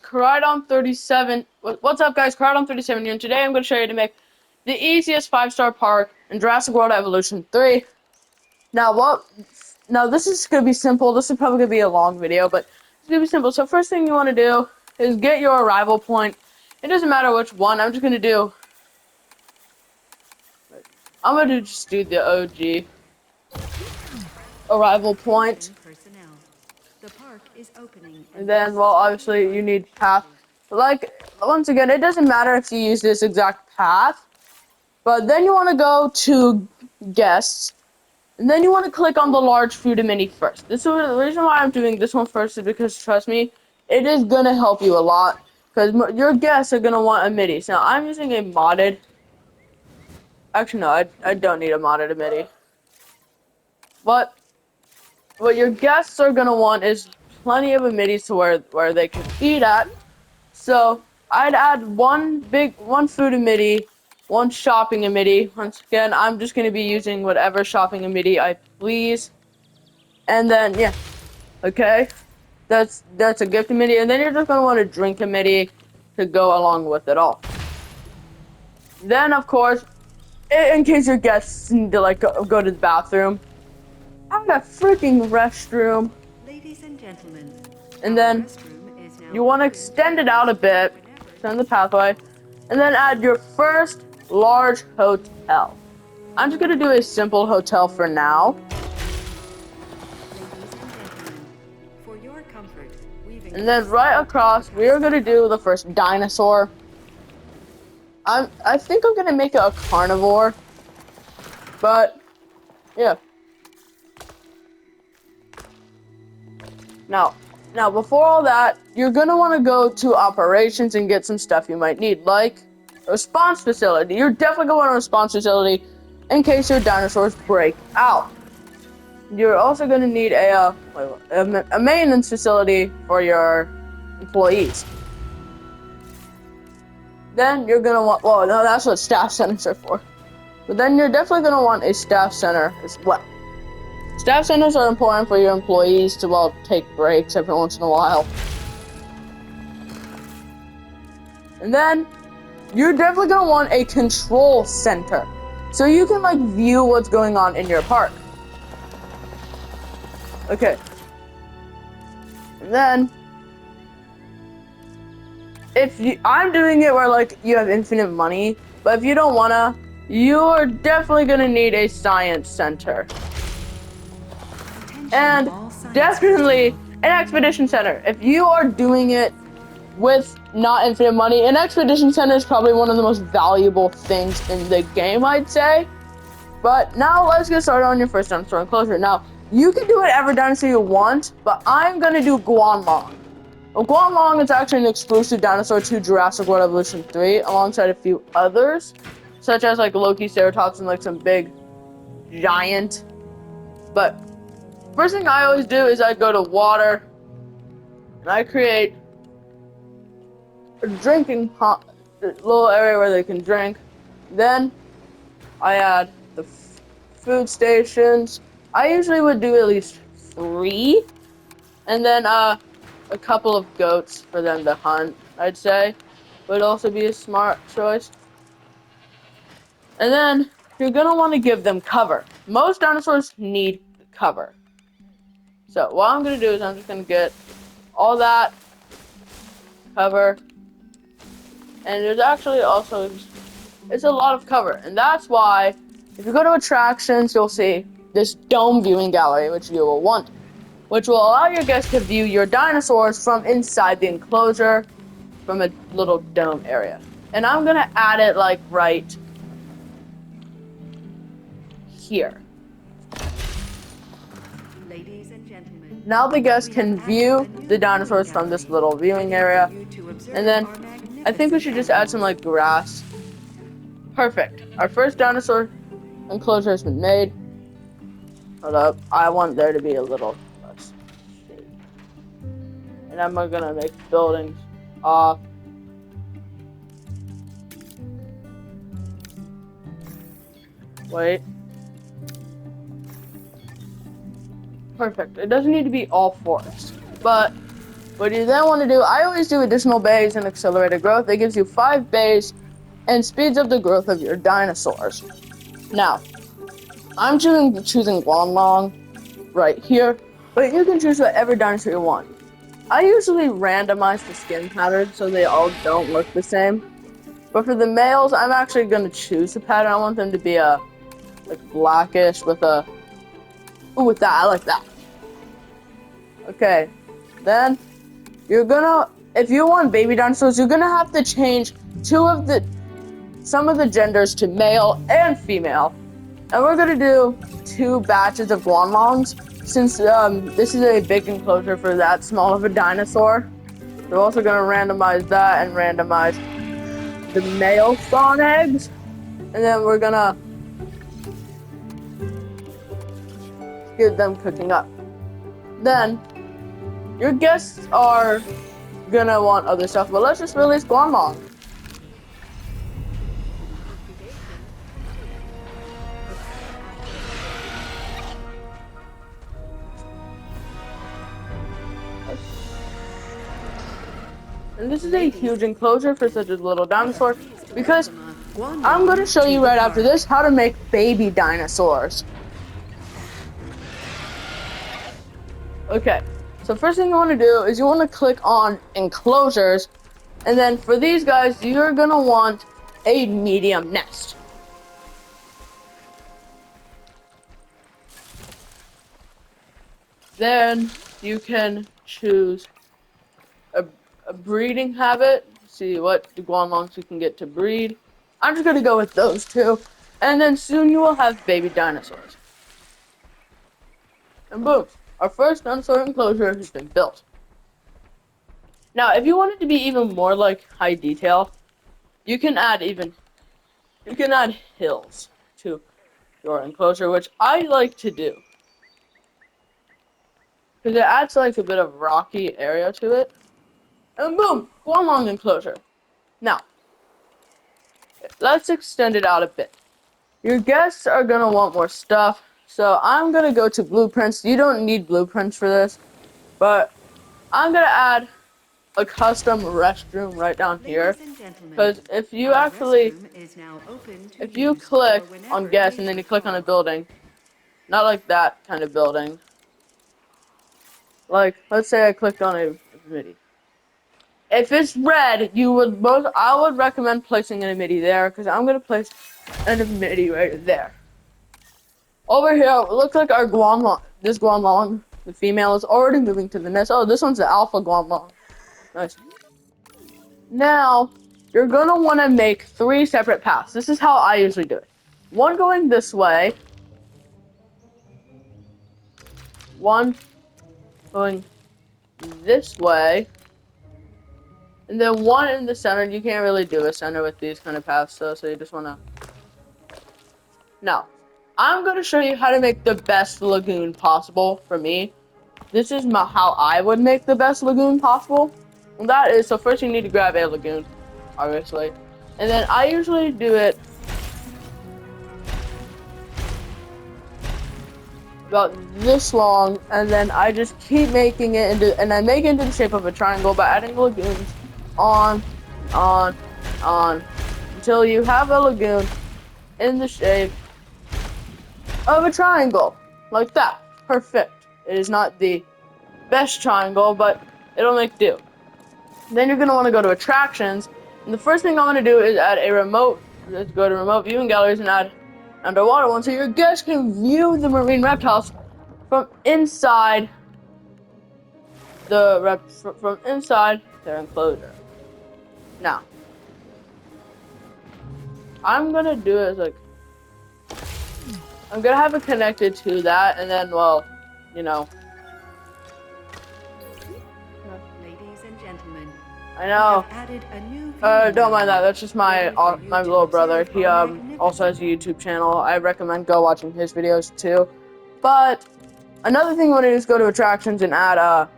Crydon37. What's up, guys? Crydon37 here, and today I'm going to show you to make the easiest 5-star park in Jurassic World Evolution 3. Now, this is going to be simple. This is probably going to be a long video, but it's going to be simple. So first thing you want to do is get your arrival point. It doesn't matter which one. I'm going to just do the OG arrival point. The park is opening, And then, well, obviously you need path. Like, once again, it doesn't matter if you use this exact path, but then you want to go to guests, and then you want to click on the large food mini first. The reason why I'm doing this one first is because, trust me, it is going to help you a lot, because your guests are going to want a MIDI. So I'm using a modded, actually no, I don't need a modded MIDI. But what your guests are going to want is plenty of amenities to where they can eat at. So I'd add one food amity, one shopping amity. Once again, I'm just gonna be using whatever shopping amity I please. And then yeah, okay, that's a gift amity. And then you're just gonna want a drink amity to go along with it all. Then of course, in case your guests need to like go to the bathroom, add a freaking restroom. Ladies and gentlemen, and then you want to extend it out a bit, extend the pathway, and then add your first large hotel. I'm just going to do a simple hotel for now. For your comfort, and then right across, we are going to do the first dinosaur. I think I'm going to make it a carnivore, but yeah. Now, before all that, you're going to want to go to operations and get some stuff you might need, like a response facility. You're definitely going to want a response facility in case your dinosaurs break out. You're also going to need a maintenance facility for your employees. Then you're going to want, well, no, that's what staff centers are for. But then you're definitely going to want a staff center as well. Staff centers are important for your employees to, well, take breaks every once in a while. And then, you're definitely going to want a control center, so you can, like, view what's going on in your park. Okay. And then, I'm doing it where, like, you have infinite money, but if you don't wanna, you're definitely gonna need a science center. And definitely an expedition center. If you are doing it with not infinite money, an expedition center is probably one of the most valuable things in the game, I'd say. But now let's get started on your first dinosaur enclosure. Now, you can do whatever dinosaur you want, but I'm gonna do Guanlong. Well, Guanlong is actually an exclusive dinosaur to Jurassic World Evolution 3, alongside a few others, such as like Loki, Ceratops, and like some big giant. But first thing I always do is I go to water, and I create a drinking little area where they can drink. Then I add the food stations. I usually would do at least 3, and then a couple of goats for them to hunt, I'd say, would also be a smart choice. And then you're gonna want to give them cover. Most dinosaurs need cover. So what I'm gonna do is I'm just gonna get all that cover, and there's actually also, it's a lot of cover, and that's why if you go to attractions, you'll see this dome viewing gallery, which you will want, which will allow your guests to view your dinosaurs from inside the enclosure, from a little dome area. And I'm gonna add it like right here. Ladies and gentlemen, now the guests can view the dinosaurs from this little viewing area. And then I think we should just add some like grass. Perfect. Our first dinosaur enclosure has been made. Hold up. I want there to be a little less shade. And I'm gonna make buildings off. Wait. Perfect. It doesn't need to be all forest, but What you then want to do, I always do additional bays and accelerated growth. It gives you 5 bays and speeds up the growth of your dinosaurs. Now, I'm choosing Guanlong right here, but you can choose whatever dinosaur you want. I usually randomize the skin pattern so they all don't look the same. But for the males, I'm actually going to choose the pattern. I want them to be like blackish with a... Ooh, with that, I like that. Okay, then you're gonna... If you want baby dinosaurs, you're gonna have to change some of the genders to male and female. And we're gonna do 2 batches of Guanlongs since this is a big enclosure for that small of a dinosaur. We're also gonna randomize that and randomize the male spawn eggs. And then we're gonna get them cooking up. Then your guests are gonna want other stuff, but let's just release Guanlong. And this is a huge enclosure for such a little dinosaur because I'm going to show you right after this how to make baby dinosaurs. Okay, so first thing you want to do is you want to click on enclosures, and then for these guys, you're going to want a medium nest. Then you can choose a breeding habit, see what Guanlongs you can get to breed. I'm just gonna go with those 2, and then soon you will have baby dinosaurs. And boom, our first dinosaur enclosure has been built. Now, if you want it to be even more like high detail, you can add hills to your enclosure, which I like to do. Because it adds like a bit of rocky area to it. And boom, Guanlong enclosure. Now, let's extend it out a bit. Your guests are gonna want more stuff, so I'm gonna go to blueprints. You don't need blueprints for this, but I'm gonna add a custom restroom right down here. Because if you click on guests and then you click on a building, not like that kind of building. Like, let's say I clicked on a committee. If it's red, I would recommend placing an amiibo there, because I'm gonna place an amiibo right there. Over here, it looks like our Guanlong, this Guanlong, the female, is already moving to the nest. Oh, this one's the alpha Guanlong. Nice. Now, you're gonna want to make 3 separate paths. This is how I usually do it. One going this way. One going this way. And then one in the center. You can't really do a center with these kind of paths, though, so you just want to... Now, I'm going to show you how to make the best lagoon possible for me. This is how I would make the best lagoon possible. And that is, so first you need to grab a lagoon, obviously. And then I usually do it about this long, and then I just keep making it into, and I make it into the shape of a triangle by adding lagoons on, until you have a lagoon in the shape of a triangle, like that. Perfect. It is not the best triangle, but it'll make do. Then you're going to want to go to attractions, and the first thing I want to do is add a remote. Let's go to remote viewing galleries and add underwater one, so your guests can view the marine reptiles from inside from inside their enclosure. Now, I'm gonna do it as like, I'm gonna have it connected to that, and then, well, you know. Ladies and gentlemen, I know. we have added a new Don't mind that. That's just my little brother. He also has a YouTube channel. I recommend go watching his videos too. But another thing I want to do is go to attractions and add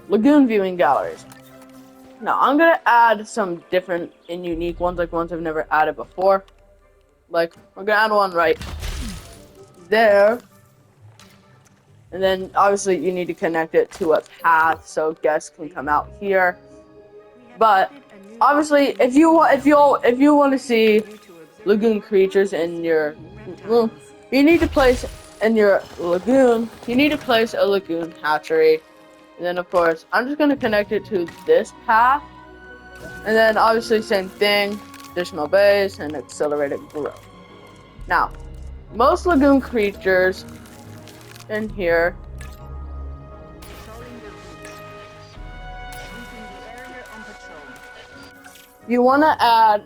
lagoon viewing galleries. Now I'm gonna add some different and unique ones, like ones I've never added before. Like we're gonna add one right there, And then obviously you need to connect it to a path so guests can come out here. But obviously, if you want to see lagoon creatures in your lagoon, you need to place in your lagoon. You need to place a lagoon hatchery, and then of course I'm just gonna connect it to this path, and then obviously same thing, additional bays and accelerated growth. Now, most lagoon creatures in here. You want to add,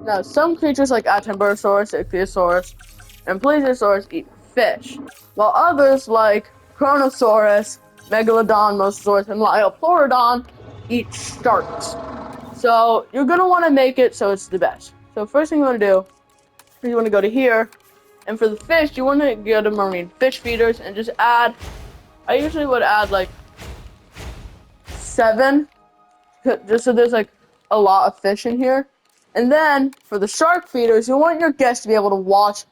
now some creatures like Atemburosaurus, Ichthyosaurus, and Plesiosaurus eat fish, while others like Chronosaurus, Megalodon, Mosasaurus, and Liopleurodon eat sharks. So you're going to want to make it so it's the best. So first thing you want to do is you want to go to here, and for the fish, you want to go to marine fish feeders and just add, I usually would add like 7, just so there's like a lot of fish in here. And then for the shark feeders, you want your guests to be able to watch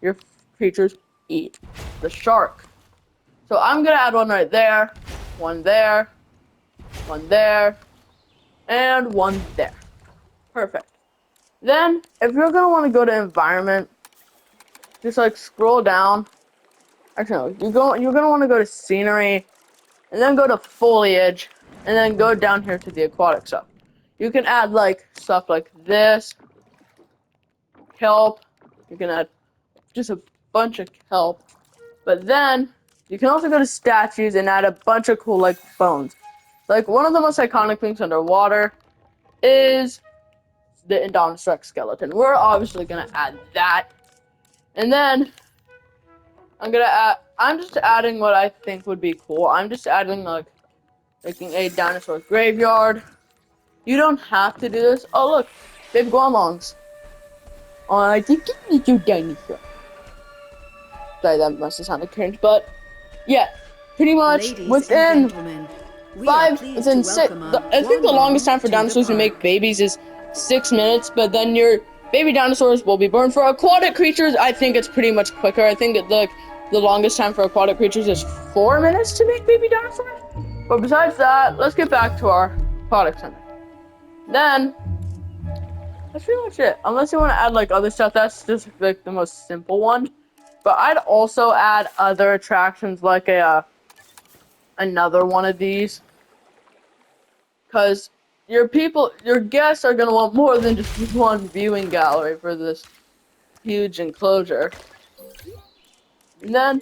your creatures eat the shark. So I'm gonna add one right there, one there, one there, and one there. Perfect. Then if you're gonna want to go to environment, just like scroll down. Actually, no, you're gonna want to go to scenery, and then go to foliage, and then go down here to the aquatic stuff. You can add like stuff like this, kelp. You can add just a bunch of kelp. But then you can also go to statues and add a bunch of cool like bones. Like one of the most iconic things underwater is the Indominus Rex skeleton. We're obviously gonna add that. And then I'm just adding what I think would be cool. I'm just adding like making a dinosaur graveyard. You don't have to do this. Oh look, big guanlongs. Oh, I think it's your dinosaur. Sorry, that must have sounded cringe, but yeah, pretty much within 6. I think the longest time for dinosaurs to make babies is 6 minutes, but then your baby dinosaurs will be born. For aquatic creatures, I think it's pretty much quicker. I think the longest time for aquatic creatures is 4 minutes to make baby dinosaurs. But besides that, let's get back to our aquatic center. Then that's pretty much it. Unless you want to add like other stuff, that's just like the most simple one. But I'd also add other attractions like another one of these, because your guests are gonna want more than just one viewing gallery for this huge enclosure. And then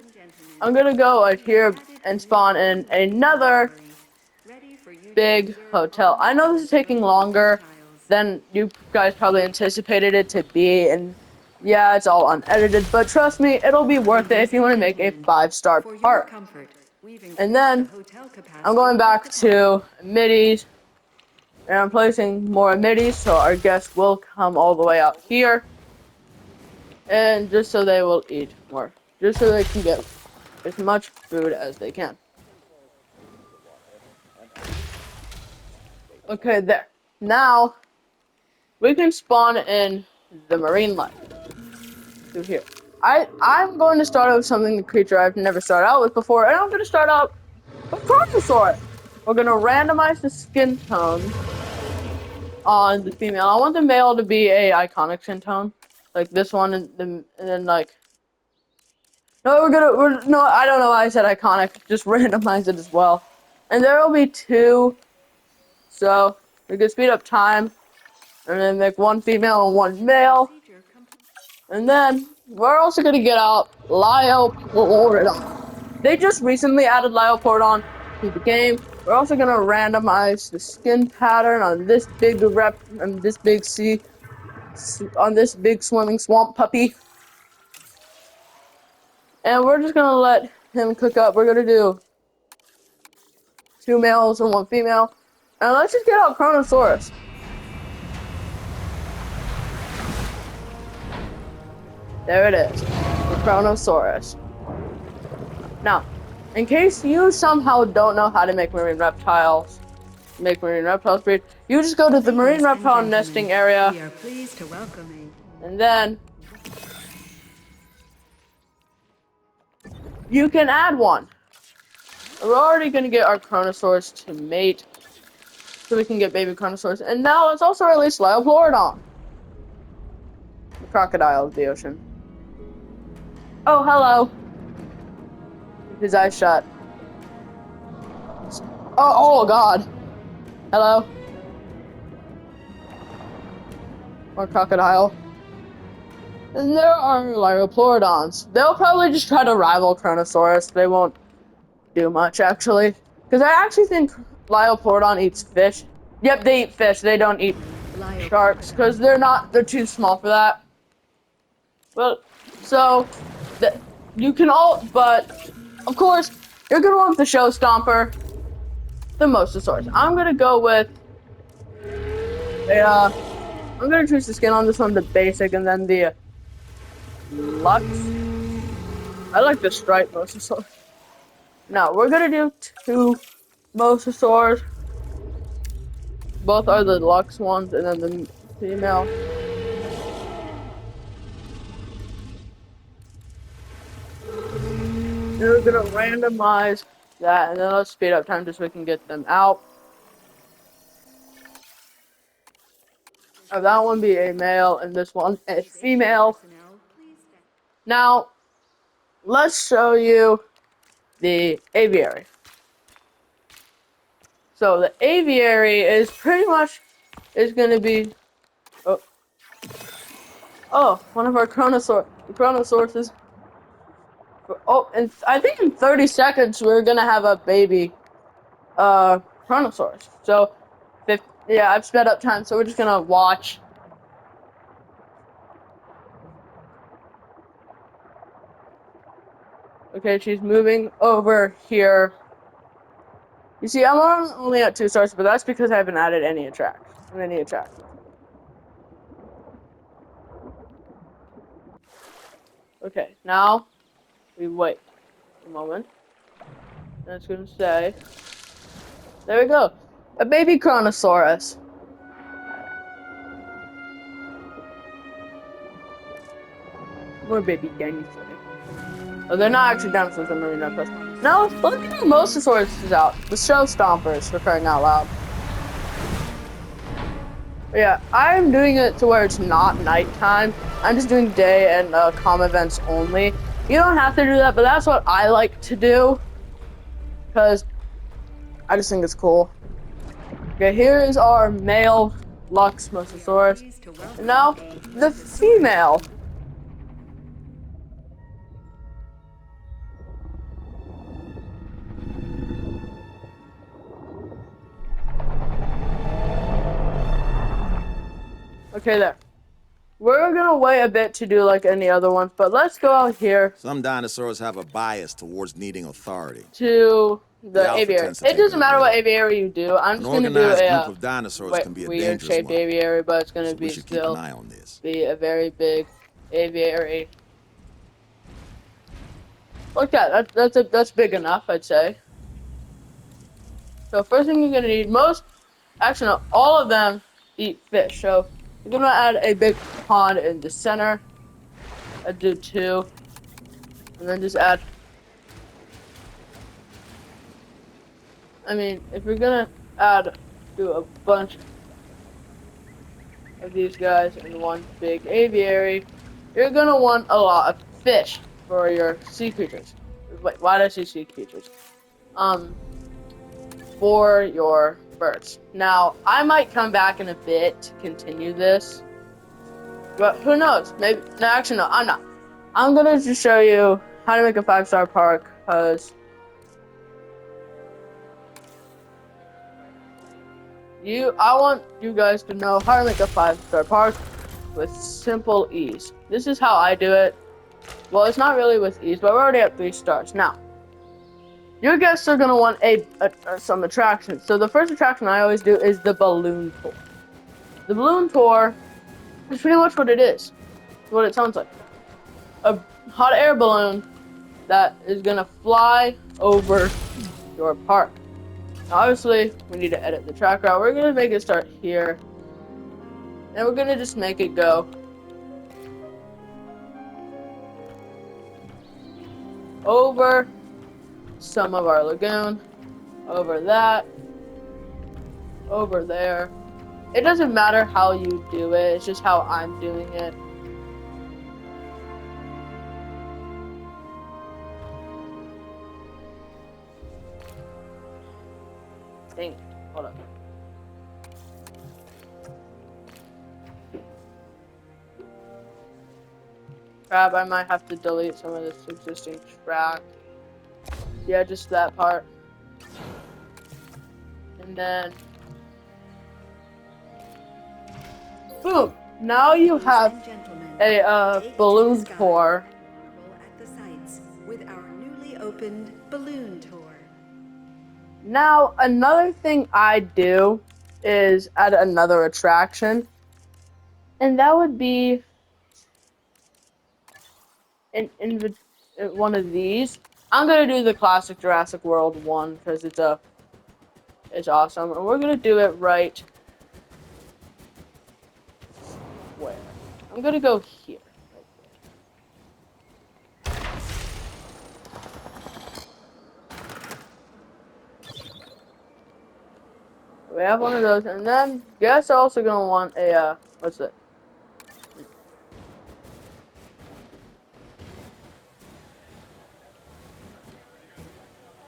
I'm gonna go right here and spawn in another big hotel. I know this is taking longer than you guys probably anticipated it to be, and yeah, it's all unedited, but trust me, it'll be worth it if you want to make a 5-star park. And then I'm going back to middies, and I'm placing more middies so our guests will come all the way out here, and just so they will eat more, just so they can get as much food as they can. Okay, there. Now we can spawn in the marine life through here. I'm going to start out with something, the creature I've never started out with before, and I'm going to start out with Chronosaurus. We're going to randomize the skin tone on the female. I want the male to be a iconic skin tone, like this one, and then like. No, no, I don't know why I said iconic. Just randomize it as well, and there will be 2. So we can speed up time, and then make 1 female and 1 male. And then we're also gonna get out Liopleurodon. They just recently added Liopleurodon to the game. We're also gonna randomize the skin pattern on this big on this big swimming swamp puppy. And we're just gonna let him cook up. We're gonna do 2 males and 1 female. And let's just get out Chronosaurus. There it is, the Chronosaurus. Now, in case you somehow don't know how to make marine reptiles breed, you just go to the marine reptile nesting area, We are pleased to welcome and then you can add one. We're already gonna get our Chronosaurs to mate, so we can get baby Chronosaurs. And now let's also release Lyopleurodon, the crocodile of the ocean. Oh, hello. His eyes shut. Oh God. Hello. More crocodile. And there are Lyopleurodons. They'll probably just try to rival Chronosaurus. They won't do much, actually. Because I actually think Lyopleurodon eats fish. Yep, they eat fish. They don't eat sharks, because they're too small for that. Well, so, you can all, but, of course, you're going to want the Show Stomper, the Mosasaurus. I'm going to go with, I'm going to choose the skin on this one, the basic, and then the Lux. I like the striped Mosasaurus. Now, we're going to do 2 Mosasaurs. Both are the Lux ones, and then the female. And we're gonna randomize that, and then let's speed up time just so we can get them out. Have that one be a male, and this one a female. Now, let's show you the aviary. So the aviary is pretty much gonna be one of our Chronosauruses. Oh, and I think in 30 seconds we're gonna have a baby Chronosaurus. So yeah, I've sped up time, so we're just gonna watch. Okay, she's moving over here. You see, I'm only at 2 stars, but that's because I haven't added any attractions. Okay, now we wait a moment. And it's gonna say, there we go, a baby Chronosaurus. More baby dinosaurs. Oh, they're not actually dinosaurs, they're marine reptiles. Now, let's get our Mosasaurus out. The Show Stompers, for crying out loud. But yeah, I'm doing it to where it's not nighttime. I'm just doing day and comm events only. You don't have to do that, but that's what I like to do. Because I just think it's cool. Okay, here is our male Lux Mosasaurus. And now, the female. Okay, there. We're gonna wait a bit to do like any other ones, but let's go out here. Some dinosaurs have a bias towards needing authority. To the aviary. It doesn't matter what aviary you do. I'm just gonna do a group of dinosaurs can be a weird shaped aviary, but it's gonna be still keep an eye on this. Be a very big aviary. Look at that. That's big enough, I'd say. So first thing you're gonna need, actually no, all of them eat fish. So you're gonna add a big pond in the center. I'd do 2, and then just add. I mean, if you're gonna do a bunch of these guys in one big aviary, you're gonna want a lot of fish for your sea creatures. Wait, why did I say sea creatures? For your birds. Now, I might come back in a bit to continue this, but who knows? Maybe, no, actually, no, I'm not. I'm gonna just show you how to make a 5-star park, because I want you guys to know how to make a 5-star park with simple ease. This is how I do it. Well, it's not really with ease, but we're already at 3 stars. Now, your guests are gonna want some attractions. So the first attraction I always do is the balloon tour. The balloon tour is pretty much what it is. What it sounds like. A hot air balloon that is gonna fly over your park. Now, obviously, we need to edit the track route. We're gonna make it start here. And we're gonna just make it go over some of our lagoon over that, over there. It doesn't matter how you do it, it's just how I'm doing it. Dang it. Hold up. Crap, I might have to delete some of this existing track. Yeah, just that part. And then boom! Now you have a balloon tour. At the sites with our newly opened balloon tour. Now, another thing I do is add another attraction, and that would be in one of these. I'm gonna do the classic Jurassic World one because it's awesome, and we're gonna do it right where? I'm gonna go here. We have one of those, and then guess also gonna want a what's it?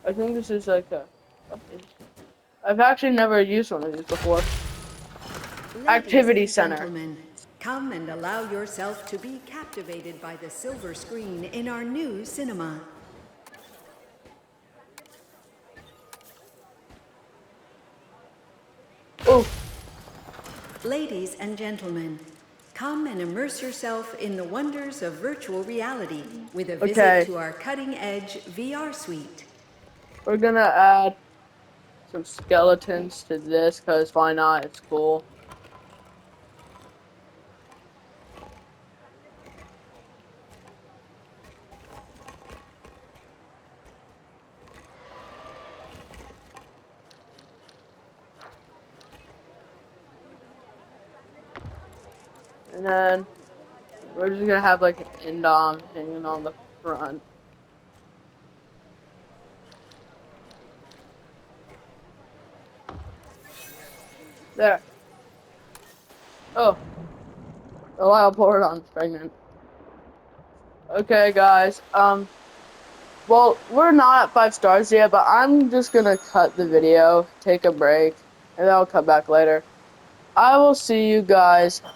I think this is like I've actually never used one of these before. Activity center. Gentlemen, come and allow yourself to be captivated by the silver screen in our new cinema. Oh. Ladies and gentlemen, come and immerse yourself in the wonders of virtual reality with a visit to our cutting-edge VR suite. We're gonna add some skeletons to this, because why not? It's cool. And then we're just gonna have like an indom hanging on the front. There. Oh. The wild Borodon's pregnant. Okay, guys. Well, we're not at 5 stars yet, but I'm just gonna cut the video, take a break, and then I'll come back later. I will see you guys